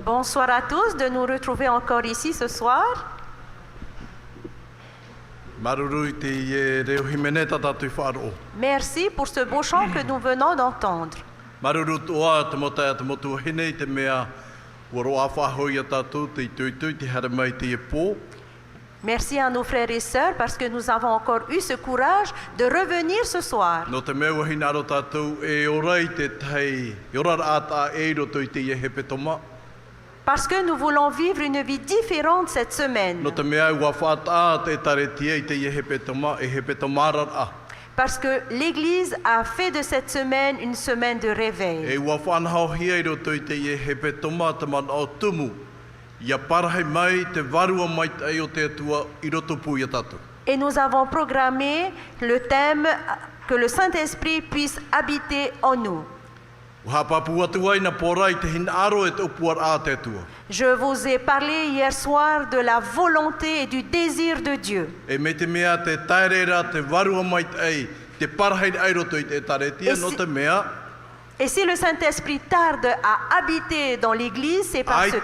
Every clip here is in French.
Bonsoir à tous de nous retrouver encore ici ce soir. Merci pour ce beau chant que nous venons d'entendre. Merci à nos frères et sœurs parce que nous avons encore eu ce courage de revenir ce soir. Parce que nous voulons vivre une vie différente cette semaine. Parce que l'Église a fait de cette semaine une semaine de réveil. Et nous avons programmé le thème que le Saint-Esprit puisse habiter en nous. Je vous ai parlé hier soir de la volonté et du désir de Dieu. Et si le Saint-Esprit tarde à habiter dans l'Église, c'est parce que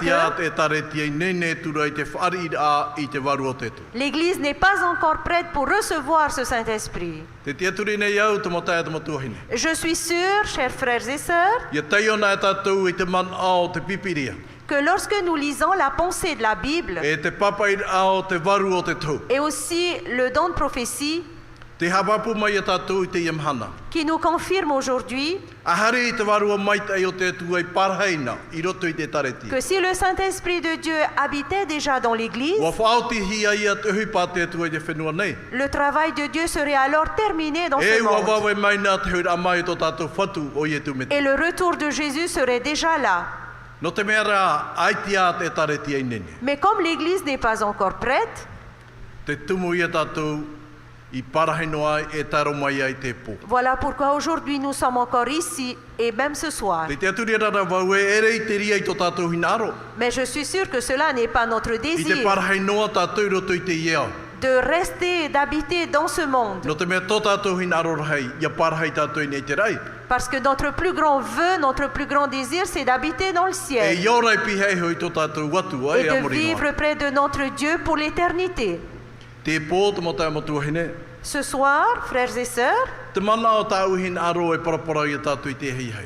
l'Église n'est pas encore prête pour recevoir ce Saint-Esprit. Je suis sûr, chers frères et sœurs, que lorsque nous lisons la pensée de la Bible et aussi le don de prophétie, qui nous confirme aujourd'hui que si le Saint-Esprit de Dieu habitait déjà dans l'Église, le travail de Dieu serait alors terminé dans ce monde. Et le retour de Jésus serait déjà là. Mais comme l'Église n'est pas encore prête, voilà pourquoi aujourd'hui nous sommes encore ici et même ce soir. Mais je suis sûr que cela n'est pas notre désir de rester et d'habiter dans ce monde. Parce que notre plus grand vœu, notre plus grand désir, c'est d'habiter dans le ciel et de vivre près de notre Dieu pour l'éternité. Ce soir, frères et sœurs,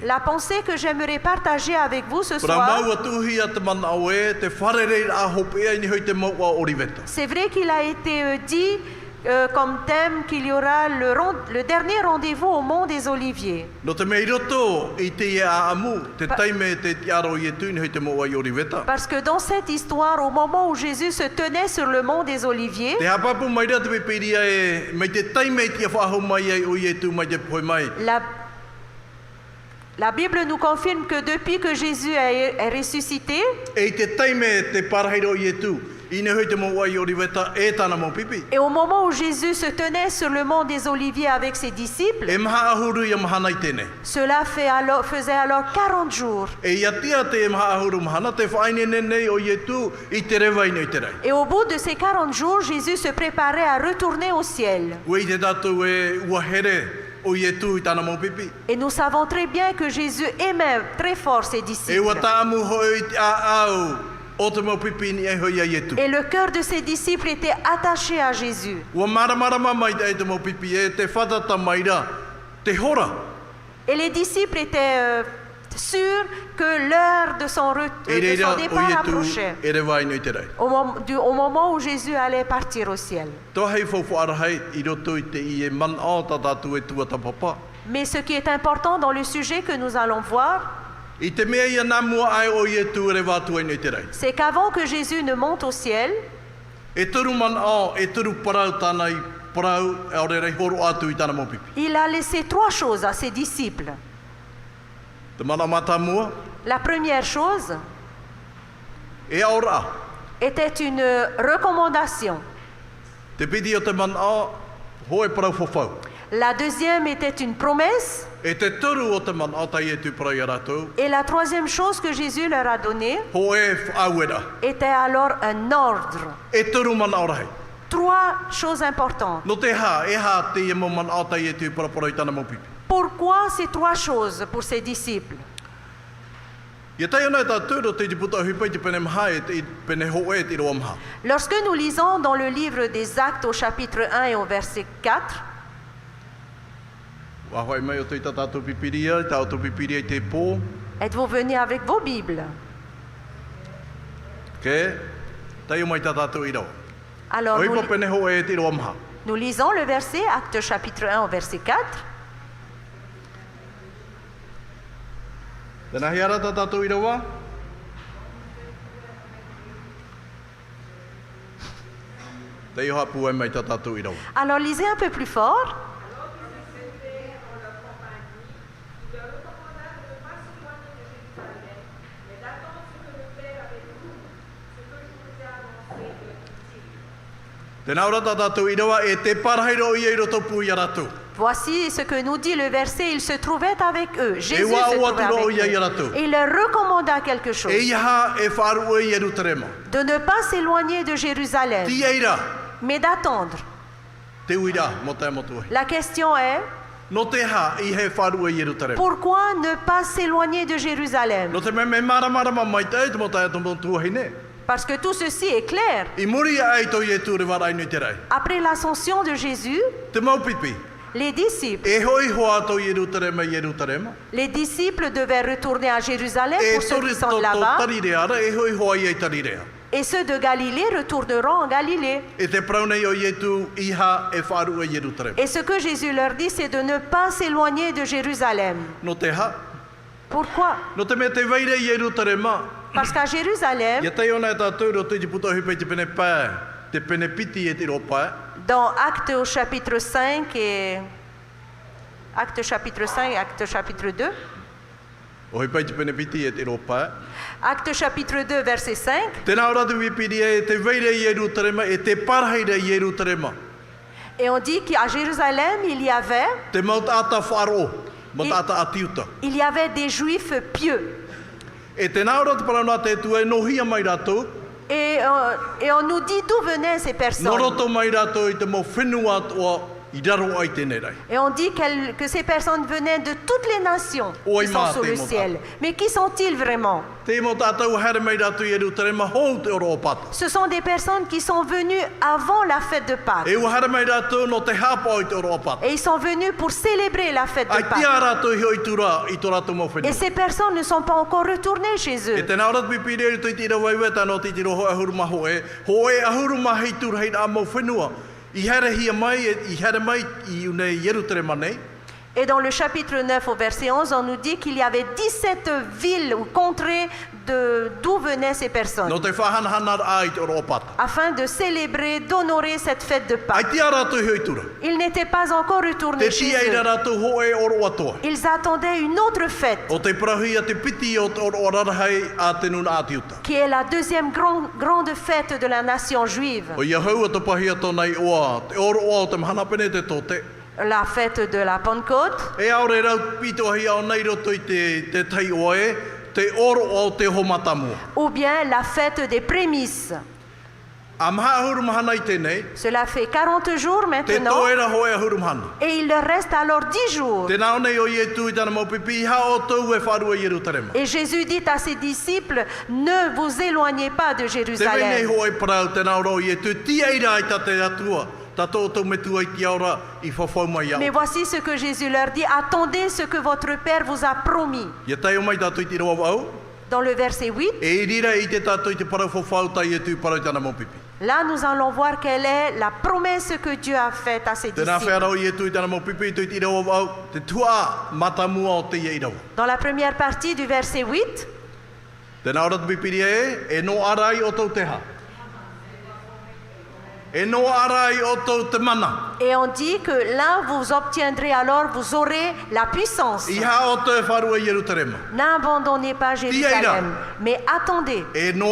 la pensée que j'aimerais partager avec vous ce soir, c'est vrai qu'il a été dit comme thème qu'il y aura le dernier rendez-vous au mont des Oliviers. Parce que dans cette histoire, au moment où Jésus se tenait sur le mont des Oliviers, la Bible nous confirme que depuis que Jésus est ressuscité, et au moment où Jésus se tenait sur le mont des Oliviers avec ses disciples, cela faisait alors 40 jours. Et au bout de ces 40 jours, Jésus se préparait à retourner au ciel. Et nous savons très bien que Jésus aimait très fort ses disciples. Et le cœur de ses disciples était attaché à Jésus. Et les disciples étaient sûrs que l'heure de son départ approchait, au moment où Jésus allait partir au ciel. Mais ce qui est important dans le sujet que nous allons voir, c'est qu'avant que Jésus ne monte au ciel, il a laissé 3 choses à ses disciples. La première chose était une recommandation. La deuxième était une promesse. Et la troisième chose que Jésus leur a donnée était alors un ordre. 3 choses importantes. Pourquoi ces trois choses pour ses disciples? Lorsque nous lisons dans le livre des Actes au chapitre 1 et au verset 4, êtes-vous venus avec vos Bibles? Alors nous lisons le verset, Actes chapitre 1 au verset 4. Alors lisez un peu plus fort. Voici ce que nous dit le verset, il se trouvait avec eux. Jésus se trouvait avec eux. Et il leur recommanda quelque chose. De ne pas s'éloigner de Jérusalem, mais d'attendre. La question est, pourquoi ne pas s'éloigner de Jérusalem? Parce que tout ceci est clair. Après l'ascension de Jésus, les disciples devaient retourner à Jérusalem pour ceux qui sont là-bas. Et ceux de Galilée retourneront en Galilée. Et ce que Jésus leur dit, c'est de ne pas s'éloigner de Jérusalem. Pourquoi? Parce qu'à Jérusalem, dans Actes au chapitre 5 et Actes chapitre 5 et Actes chapitre 2, Actes chapitre 2 verset 5, et on dit qu'à Jérusalem il y avait des Juifs pieux. Et on nous dit d'où venaient ces personnes. Et on dit que ces personnes venaient de toutes les nations qui sont sous le ciel. Mais qui sont-ils vraiment? Ce sont des personnes qui sont venues avant la fête de Pâques. Et ils sont venus pour célébrer la fête de Pâques. Et ces personnes ne sont pas encore retournées chez eux. Et dans le chapitre 9 au verset 11, on nous dit qu'il y avait 17 villes ou contrées d'où venaient ces personnes, afin de célébrer, d'honorer cette fête de Pâques. Ils n'étaient pas encore retournés chez eux. Ils attendaient une autre fête, qui est la deuxième grande fête de la nation juive. La fête de la Pentecôte. Ou bien la fête des prémices. Cela fait 40 jours maintenant. Et il leur reste alors 10 jours. Et Jésus dit à ses disciples, ne vous éloignez pas de Jérusalem. Mais voici ce que Jésus leur dit, attendez ce que votre Père vous a promis. Dans le verset 8, là nous allons voir quelle est la promesse que Dieu a faite à ses disciples. Dans la première partie du verset 8, et on dit que là vous obtiendrez alors, vous aurez la puissance. N'abandonnez pas Jérusalem, mais attendez. Et là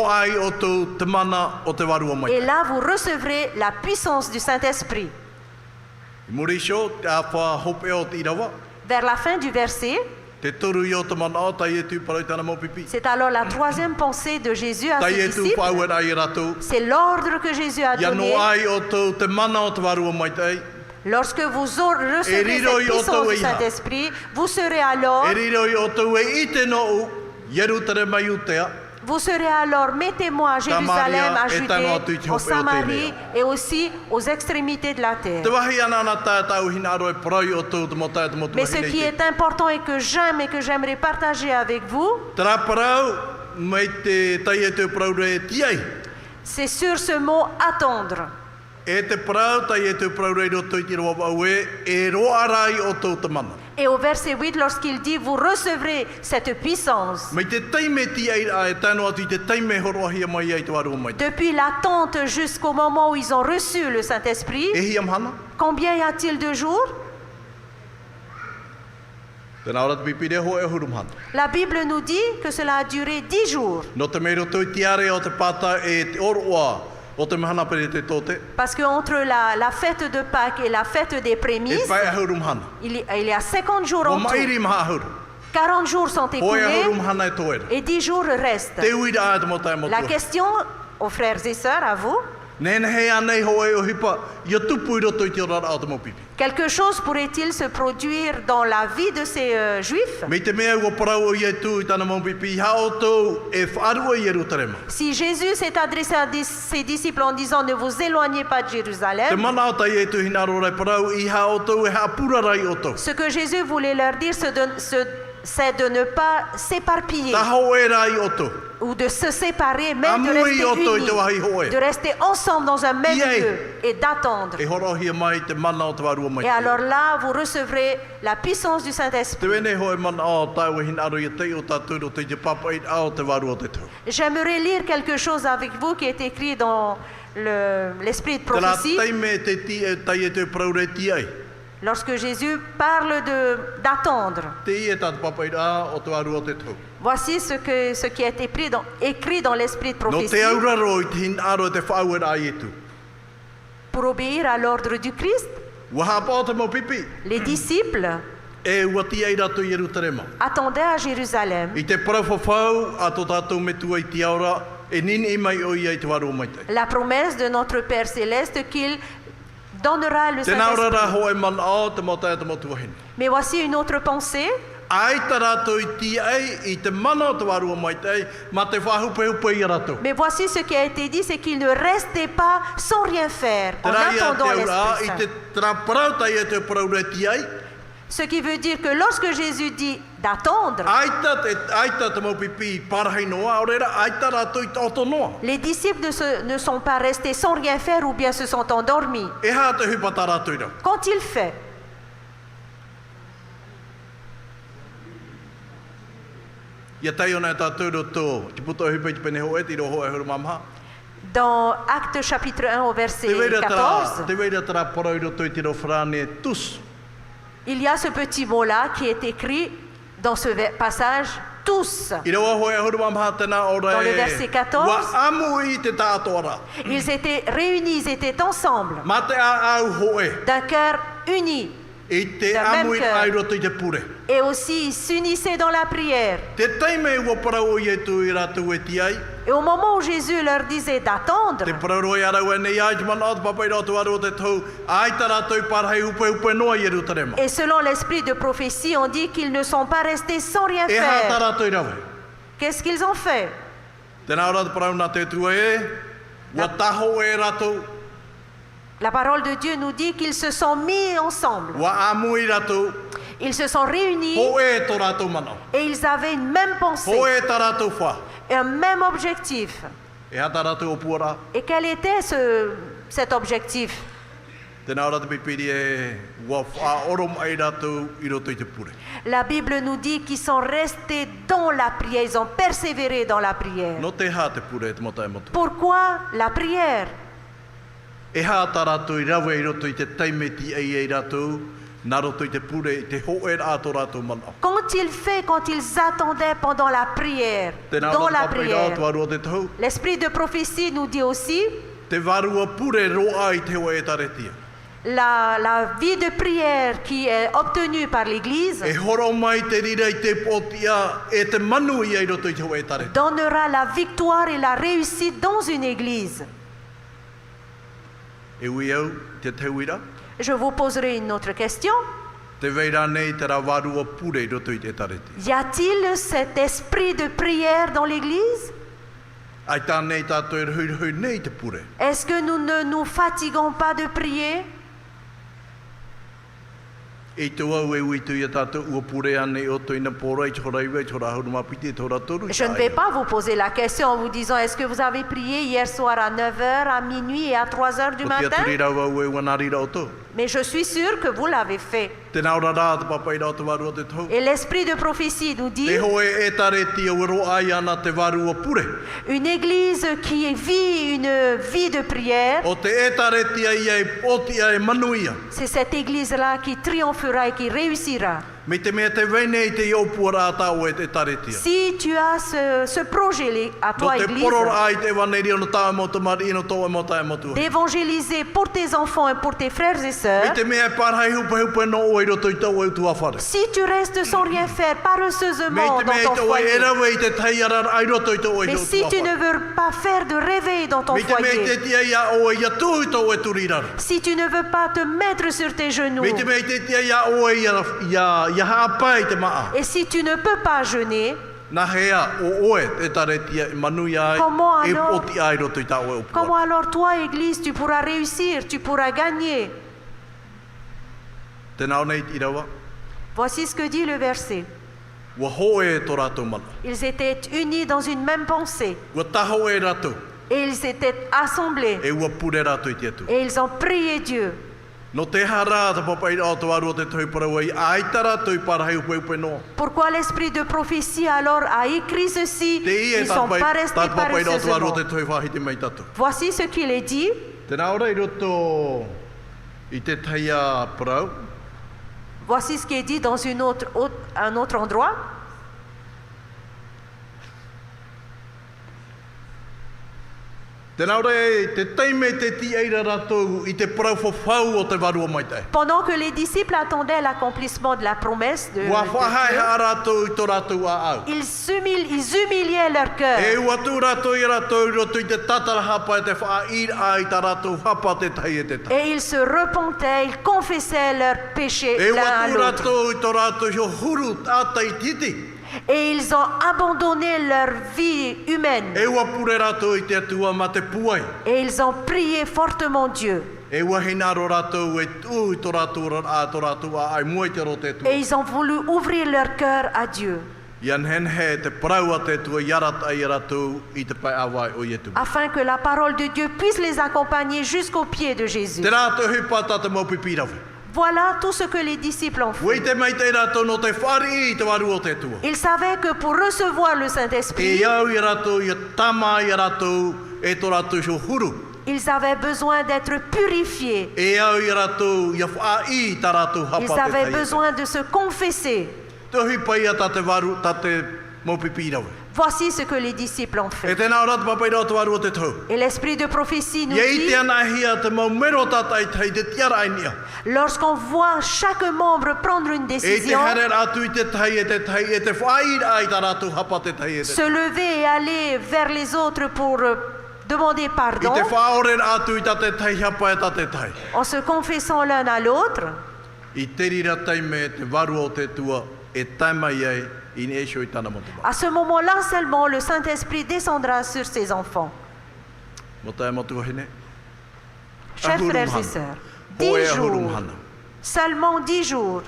vous recevrez la puissance du Saint-Esprit. Vers la fin du verset, c'est alors la troisième pensée de Jésus à ses disciples. Lorsque vous recevrez cette puissance du Saint-Esprit, vous serez alors mes témoins à Jérusalem, à Judée, en Samarie et aussi aux extrémités de la terre. Mais ce qui est important et que j'aime et que j'aimerais partager avec vous, c'est sur ce mot attendre. Et au verset 8, lorsqu'il dit, vous recevrez cette puissance. Depuis l'attente jusqu'au moment où ils ont reçu le Saint-Esprit, combien y a-t-il de jours? La Bible nous dit que cela a duré 10 jours. Parce qu'entre la fête de Pâques et la fête des prémices, il y a 50 jours en tout. 40 jours sont écoulés et 10 jours restent. La question aux frères et sœurs, à vous, quelque chose pourrait-il se produire dans la vie de ces Juifs? Si Jésus s'est adressé à ses disciples en disant ne vous éloignez pas de Jérusalem, ce que Jésus voulait leur dire, c'est de ne pas s'éparpiller ou de se séparer, mais de rester unis, de rester ensemble dans un même lieu et d'attendre. Et alors là, vous recevrez la puissance du Saint-Esprit. J'aimerais lire quelque chose avec vous qui est écrit dans l'esprit de prophétie. Lorsque Jésus parle d'attendre, voici ce qui a été écrit dans l'esprit de prophétie. Pour obéir à l'ordre du Christ, les disciples attendaient à Jérusalem. La promesse de notre Père Céleste qu'il donnera le Saint-Esprit. Mais voici une autre pensée. Mais voici ce qui a été dit, c'est qu'il ne restait pas sans rien faire en attendant l'Esprit Saint. Ce qui veut dire que lorsque Jésus dit d'attendre, les disciples ne sont pas restés sans rien faire ou bien se sont endormis. Qu'ont-ils fait? Dans Actes chapitre 1 au verset 14, il y a ce petit mot-là qui est écrit dans ce passage, tous. Dans le verset 14, ils étaient réunis, ils étaient ensemble, d'un cœur uni, d'un même cœur. Et aussi, ils s'unissaient dans la prière. Et au moment où Jésus leur disait d'attendre, et selon l'esprit de prophétie, on dit qu'ils ne sont pas restés sans rien faire. Qu'est-ce qu'ils ont fait? La parole de Dieu nous dit qu'ils se sont mis ensemble. Ils se sont réunis et ils avaient une même pensée et un même objectif. Et quel était cet objectif? La Bible nous dit qu'ils sont restés dans la prière, ils ont persévéré dans la prière. Pourquoi la prière? Qu'ont-ils fait quand ils attendaient pendant la prière, dans la prière? L'esprit de prophétie nous dit aussi la vie de prière qui est obtenue par l'Église donnera la victoire et la réussite dans une Église. Je vous poserai une autre question. Y a-t-il cet esprit de prière dans l'Église? Est-ce que nous ne nous fatiguons pas de prier? Je ne vais pas vous poser la question en vous disant est-ce que vous avez prié hier soir à 9h, à minuit et à 3h du matin? Mais je suis sûr que vous l'avez fait. Et l'esprit de prophétie nous dit une église qui vit une vie de prière, c'est cette église-là qui triomphera et qui réussira. Si tu as ce projet à toi, Église, d'évangéliser pour tes enfants et pour tes frères et sœurs, si tu restes sans rien faire paresseusement dans ton foyer, mais si tu ne veux pas faire de réveil dans ton foyer, si tu ne veux pas te mettre sur tes genoux, et si tu ne peux pas jeûner, comment alors toi, Église, tu pourras réussir, tu pourras gagner? Voici ce que dit le verset. Ils étaient unis dans une même pensée. Et ils étaient assemblés. Et ils ont prié Dieu. Pourquoi l'esprit de prophétie alors a écrit ceci? Ils ne sont pas restés paresseusement. Voici ce qu'il est dit. Voici ce qui est dit dans un autre endroit. Pendant que les disciples attendaient l'accomplissement de la promesse de Dieu, ils humiliaient leur cœur. Et ils se repentaient, ils confessaient leurs péchés l'un à l'autre. Et ils ont abandonné leur vie humaine. Et ils ont prié fortement Dieu. Et ils ont voulu ouvrir leur cœur à Dieu. Afin que la parole de Dieu puisse les accompagner jusqu'au pied de Jésus. Voilà tout ce que les disciples ont fait. Ils savaient que pour recevoir le Saint-Esprit, ils avaient besoin d'être purifiés. Ils avaient besoin de se confesser. Voici ce que les disciples ont fait. Et l'esprit de prophétie nous dit, lorsqu'on voit chaque membre prendre une décision, se lever et aller vers les autres pour demander pardon, en se confessant l'un à l'autre, à ce moment-là seulement, le Saint-Esprit descendra sur ses enfants. Chers frères et sœurs, 10 jours, seulement 10 jours.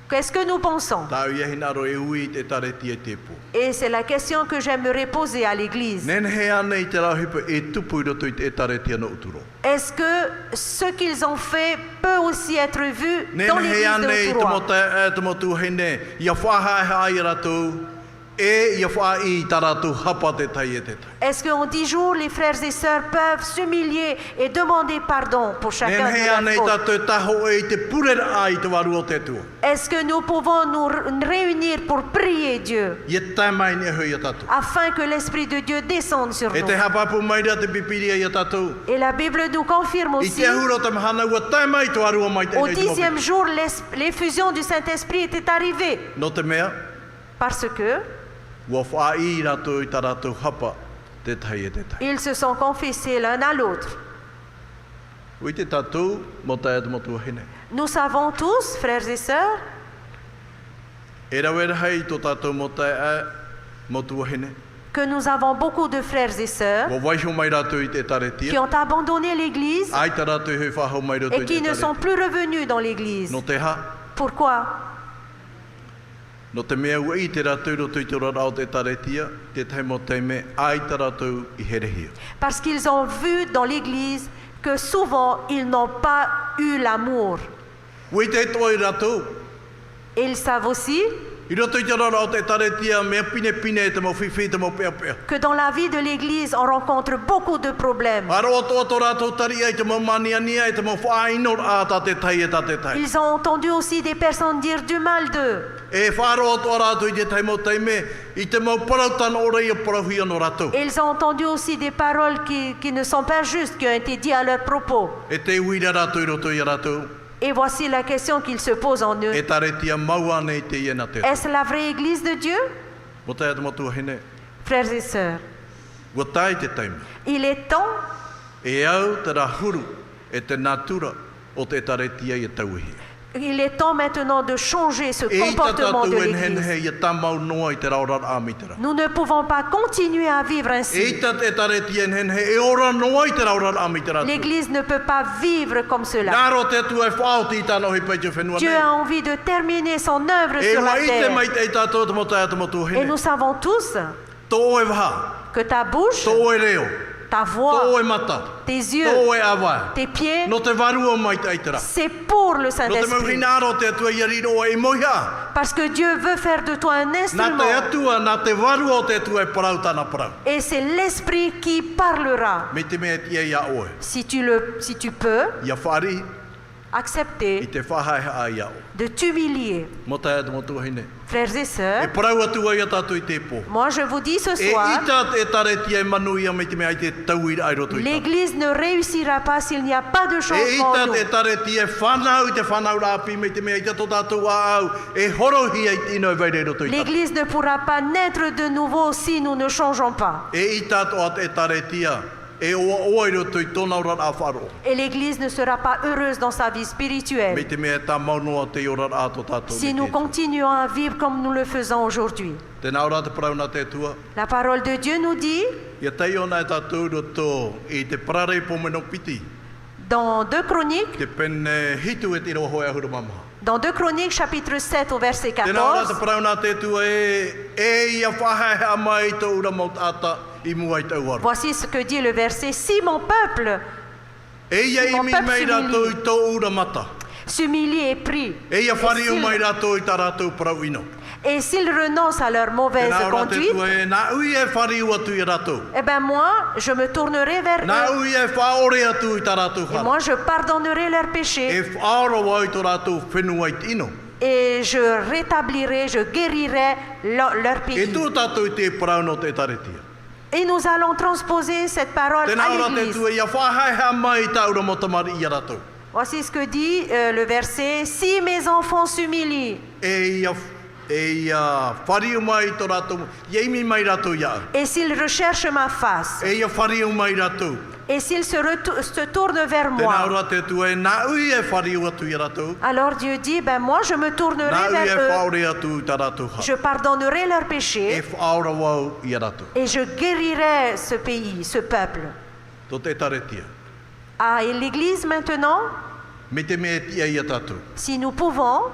Qu'est-ce que nous pensons? Et c'est la question que j'aimerais poser à l'Église. Est-ce que ce qu'ils ont fait peut aussi être vu dans l'Église de Otoroa? Est-ce qu'en 10 jours, les frères et sœurs peuvent s'humilier et demander pardon pour chacun de leurs fautes? Est-ce que nous pouvons nous réunir pour prier Dieu afin que l'Esprit de Dieu descende sur nous? Et la Bible nous confirme aussi, au 10e jour, l'effusion du Saint-Esprit était arrivée. Parce que ils se sont confessés l'un à l'autre. Nous savons tous, frères et sœurs, que nous avons beaucoup de frères et sœurs qui ont abandonné l'Église et qui ne sont plus revenus dans l'Église. Pourquoi? Parce qu'ils ont vu dans l'Église que souvent ils n'ont pas eu l'amour. Et ils savent aussi que dans la vie de l'Église, on rencontre beaucoup de problèmes. Ils ont entendu aussi des personnes dire du mal d'eux. Ils ont entendu aussi des paroles qui ne sont pas justes, qui ont été dites à leur propos. Et voici la question qu'ils se posent en eux. Est-ce la vraie Église de Dieu? Frères et sœurs, il est temps Il est temps maintenant de changer ce comportement de l'Église. Nous ne pouvons pas continuer à vivre ainsi. L'Église ne peut pas vivre comme cela. Dieu a envie de terminer son œuvre sur la terre. Et nous savons tous que ta bouche, ta voix, tes yeux, tes pieds, c'est pour le Saint-Esprit. Parce que Dieu veut faire de toi un instrument. Et c'est l'Esprit qui parlera. Si tu peux accepter de t'humilier. Frères et sœurs, moi je vous dis ce soir, l'Église ne réussira pas s'il n'y a pas de changement en nous. L'Église ne pourra pas naître de nouveau si nous ne changeons pas. Et l'Église ne sera pas heureuse dans sa vie spirituelle si nous continuons à vivre comme nous le faisons aujourd'hui. La parole de Dieu nous dit dans 2 Chroniques chapitre 7 au verset 14, voici ce que dit le verset: si mon peuple s'humilie et prie, et s'ils renoncent à leur mauvaise conduite, eh bien moi, je me tournerai vers eux. Et moi, je pardonnerai leurs péchés. Et je rétablirai, je guérirai leur pays. Et nous allons transposer cette parole à l'Église. Voici ce que dit le verset: si mes enfants s'humilient et s'ils recherchent ma face et s'ils se tournent vers moi, alors Dieu dit, ben moi je me tournerai vers eux, je pardonnerai leurs péchés et je guérirai ce pays, ce peuple. Ah, et l'Église maintenant, si nous pouvons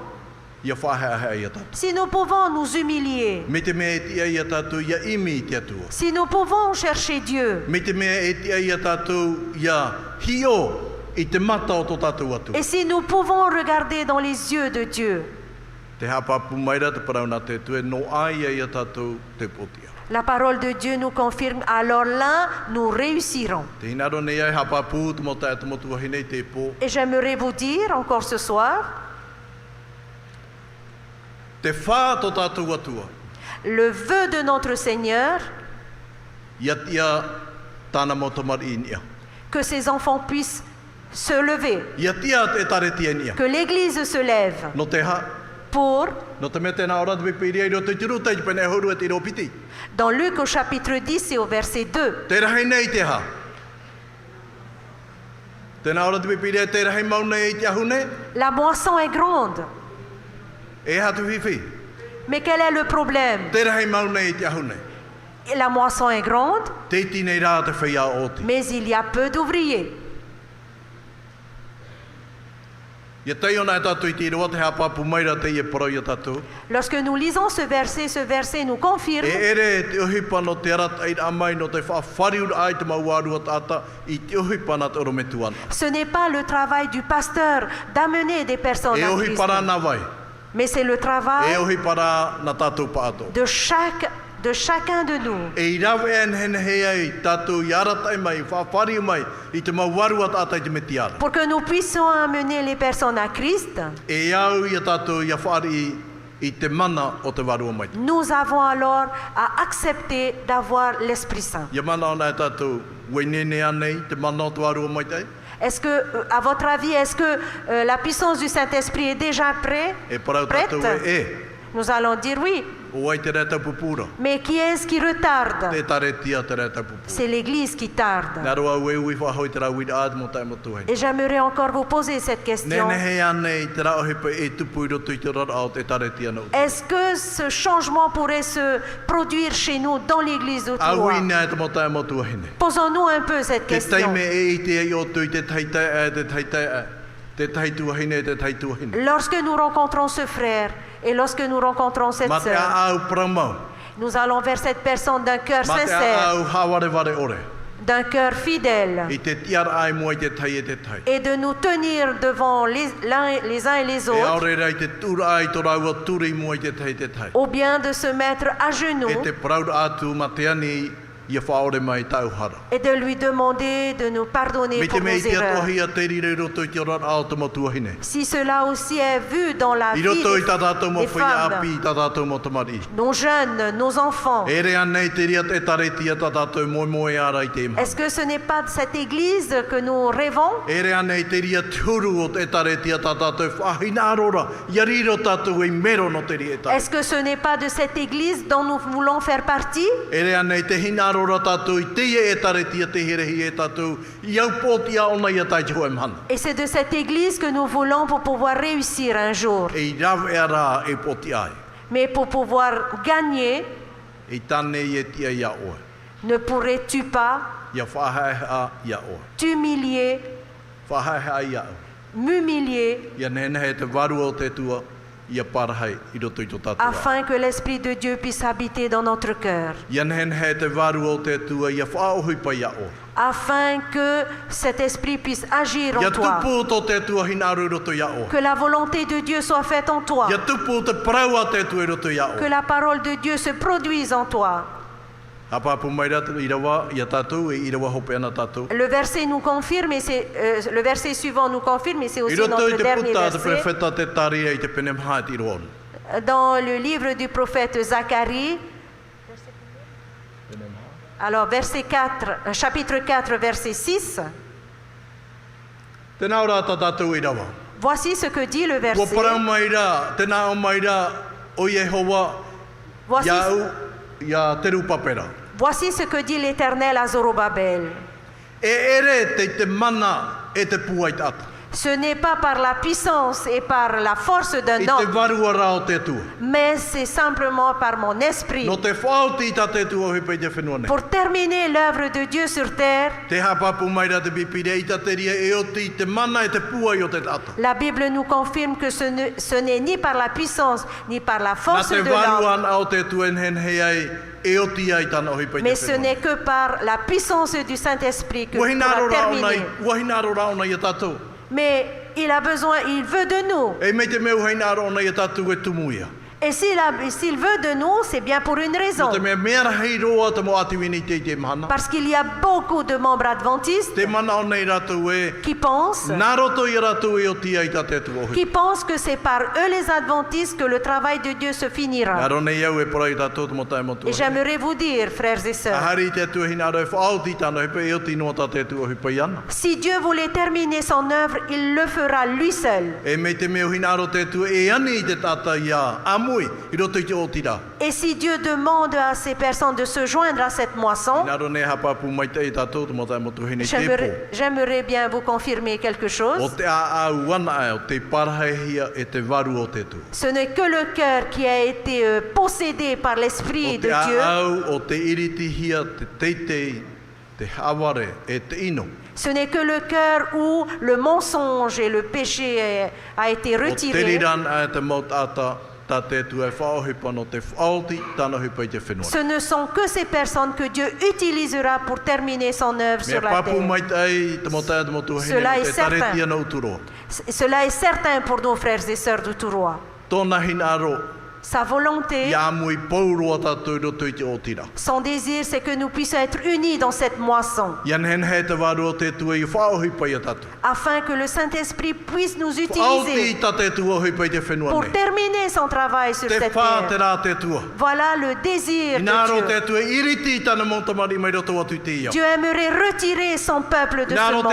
nous humilier, si nous pouvons chercher Dieu, et si nous pouvons regarder dans les yeux de Dieu, la parole de Dieu nous confirme, alors là, nous réussirons. Et j'aimerais vous dire encore ce soir, le vœu de notre Seigneur, que ses enfants puissent se lever, que l'Église se lève pour, dans Luc au chapitre 10 et au verset 2, La moisson est grande. Mais quel est le problème? La moisson est grande, mais il y a peu d'ouvriers. Lorsque nous lisons ce verset nous confirme ce n'est pas le travail du pasteur d'amener des personnes à Christ, mais c'est le travail de chacun de nous. Pour que nous puissions amener les personnes à Christ, nous avons alors à accepter d'avoir l'Esprit Saint. Est-ce que, à votre avis, est-ce que la puissance du Saint-Esprit est déjà prête? Nous allons dire oui. Mais qui est-ce qui retarde? C'est l'Église qui tarde. Et j'aimerais encore vous poser cette question. Est-ce que ce changement pourrait se produire chez nous dans l'Église de Toulouse? Posons-nous un peu cette question. Lorsque nous rencontrons ce frère et lorsque nous rencontrons cette sœur, nous allons vers cette personne d'un cœur sincère, d'un cœur fidèle, et de nous tenir devant les uns et les autres, ou bien de se mettre à genoux et de lui demander de nous pardonner pour nos erreurs. Si cela aussi est vu dans la vie des femmes, nos jeunes, nos enfants, est-ce que ce n'est pas de cette église que nous rêvons? Est-ce que ce n'est pas de cette église dont nous voulons faire partie? Et c'est de cette église que nous voulons pour pouvoir réussir un jour. Mais pour pouvoir gagner, ne pourrais-tu pas t'humilier, m'humilier, afin que l'Esprit de Dieu puisse habiter dans notre cœur, afin que cet Esprit puisse agir en toi, que la volonté de Dieu soit faite en toi, que la parole de Dieu se produise en toi. Le verset nous confirme, et c'est le verset suivant nous confirme, et c'est aussi notre dernier verset. Dans le livre du prophète Zacharie, alors verset 4, chapitre 4, verset 6. Voici ce que dit le verset. Voici ce que dit l'Éternel à Zorobabel. Ce n'est pas par la puissance et par la force d'un homme, mais c'est simplement par mon esprit. Pour terminer l'œuvre de Dieu sur terre, la Bible nous confirme que ce n'est ni par la puissance ni par la force de l'homme, mais ce n'est que par la puissance du Saint-Esprit que nous pourra terminer. Mais il veut de nous. Et s'il veut de nous, c'est bien pour une raison. Parce qu'il y a beaucoup de membres adventistes qui pensent que c'est par eux les adventistes que le travail de Dieu se finira. Et j'aimerais vous dire, frères et sœurs, si Dieu voulait terminer son œuvre, il le fera lui seul. Et si Dieu demande à ces personnes de se joindre à cette moisson, j'aimerais bien vous confirmer quelque chose. Ce n'est que le cœur qui a été possédé par l'Esprit de Dieu. Ce n'est que le cœur où le mensonge et le péché a été retiré. Ce ne sont que ces personnes que Dieu utilisera pour terminer son œuvre sur la terre. Cela est certain pour nos frères et sœurs de Touroua. Sa volonté, son désir, c'est que nous puissions être unis dans cette moisson, afin que le Saint-Esprit puisse nous utiliser pour terminer son travail sur cette terre. Voilà le désir de Dieu. Dieu aimerait retirer son peuple de ce monde.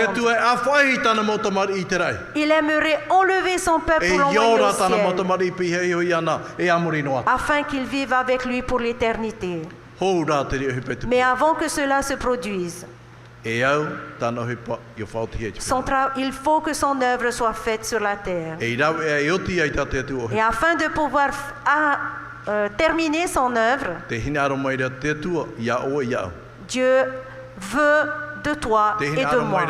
Il aimerait enlever son peuple pour l'envoyer au ciel, afin qu'il vive avec lui pour l'éternité. Mais avant que cela se produise, il faut que son œuvre soit faite sur la terre. Et afin de pouvoir terminer son œuvre, Dieu veut de toi et de moi.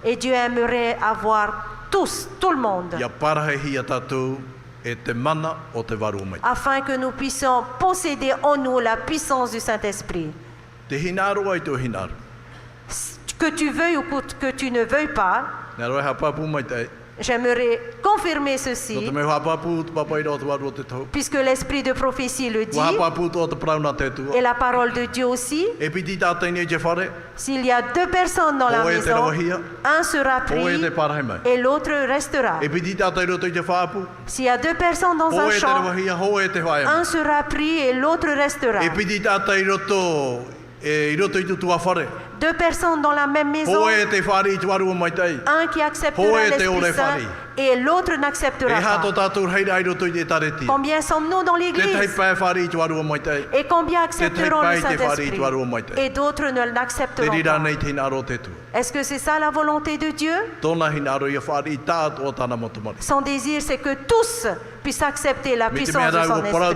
Et Dieu aimerait avoir tous, tout le monde, afin que nous puissions posséder en nous la puissance du Saint-Esprit. Que tu veuilles ou que tu ne veuilles pas, j'aimerais confirmer ceci, puisque l'esprit de prophétie le dit, et la parole de Dieu aussi. S'il y a deux personnes dans la maison, un sera pris et l'autre restera. S'il y a deux personnes dans un champ, un sera pris et l'autre restera. Deux personnes dans la même maison, un qui acceptera l'Esprit Saint et l'autre n'acceptera pas. Combien sommes-nous dans l'Église? Et combien accepteront le Saint-Esprit? Et d'autres ne l'accepteront pas. Est-ce que c'est ça la volonté de Dieu? Son désir, c'est que tous puissent accepter la puissance de son Esprit.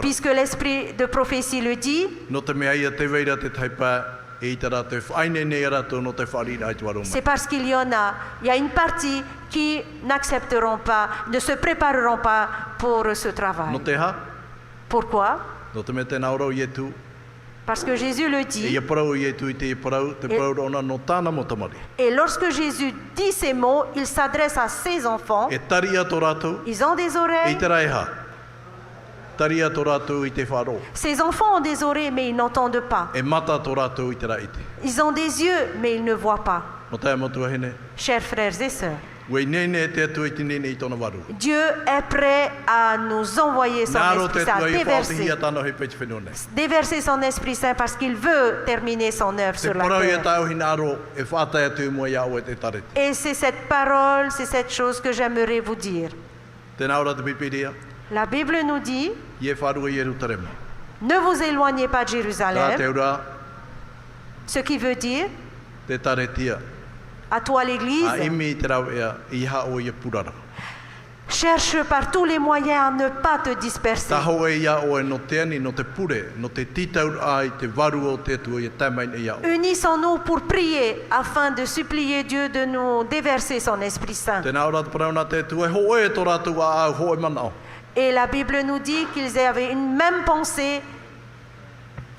Puisque l'Esprit de prophétie le dit, c'est parce qu'il y a une partie qui n'accepteront pas, ne se prépareront pas pour ce travail. Pourquoi? Parce que Jésus le dit. Et lorsque Jésus dit ces mots, il s'adresse à ses enfants. Ils ont des oreilles. Ces enfants ont des oreilles, mais ils n'entendent pas. Ils ont des yeux, mais ils ne voient pas. Chers frères et sœurs, Dieu est prêt à nous envoyer son Esprit Saint, déverser son Esprit Saint, parce qu'il veut terminer son œuvre sur la terre. Et c'est cette parole, c'est cette chose que j'aimerais vous dire. La Bible nous dit, ne vous éloignez pas de Jérusalem, ce qui veut dire, à toi l'Église, cherche par tous les moyens à ne pas te disperser. Unissons-nous pour prier afin de supplier Dieu de nous déverser son Esprit Saint. Et la Bible nous dit qu'ils avaient une même pensée,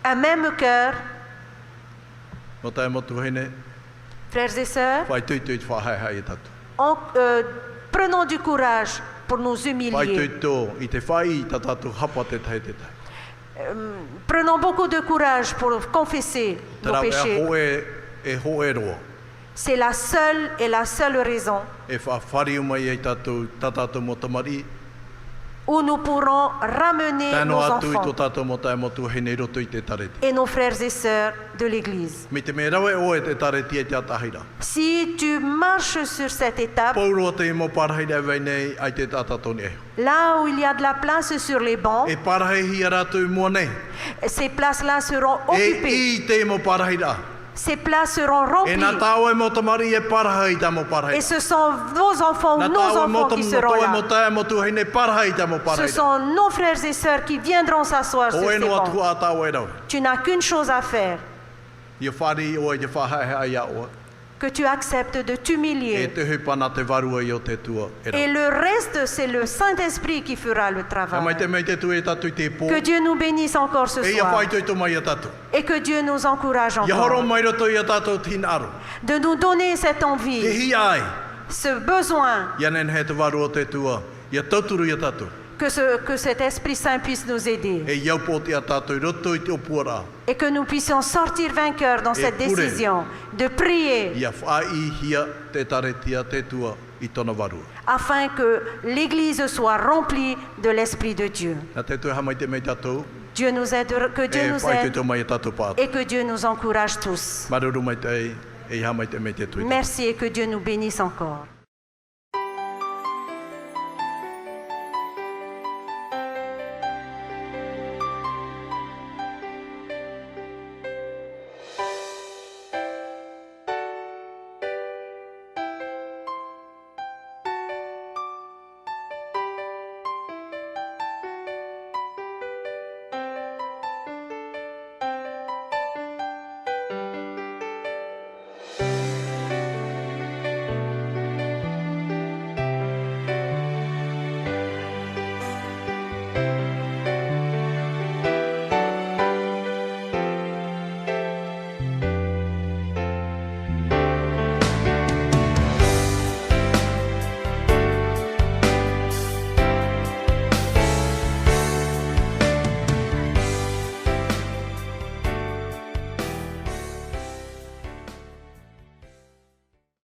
un même cœur. Frères et sœurs, prenons du courage pour nous humilier. Prenons beaucoup de courage pour confesser nos péchés. C'est la seule raison où nous pourrons ramener nos enfants et nos frères et sœurs de l'Église. Si tu marches sur cette étape, là où il y a de la place sur les bancs, ces places-là seront occupées. Ces places seront remplies. Et ce sont vos enfants ou nos enfants qui seront là. Ce sont nos frères et sœurs qui viendront s'asseoir sur ces bancs. Tu n'as qu'une chose à faire. Que tu acceptes de t'humilier. Et le reste, c'est le Saint-Esprit qui fera le travail. Que Dieu nous bénisse encore ce soir. Et que Dieu nous encourage encore. De nous donner cette envie, ce besoin. Que cet Esprit Saint puisse nous aider. Et que nous puissions sortir vainqueurs dans cette décision de prier afin que l'Église soit remplie de l'Esprit de Dieu. Dieu nous aide, que Dieu nous aide et que Dieu nous encourage tous. Merci et que Dieu nous bénisse encore.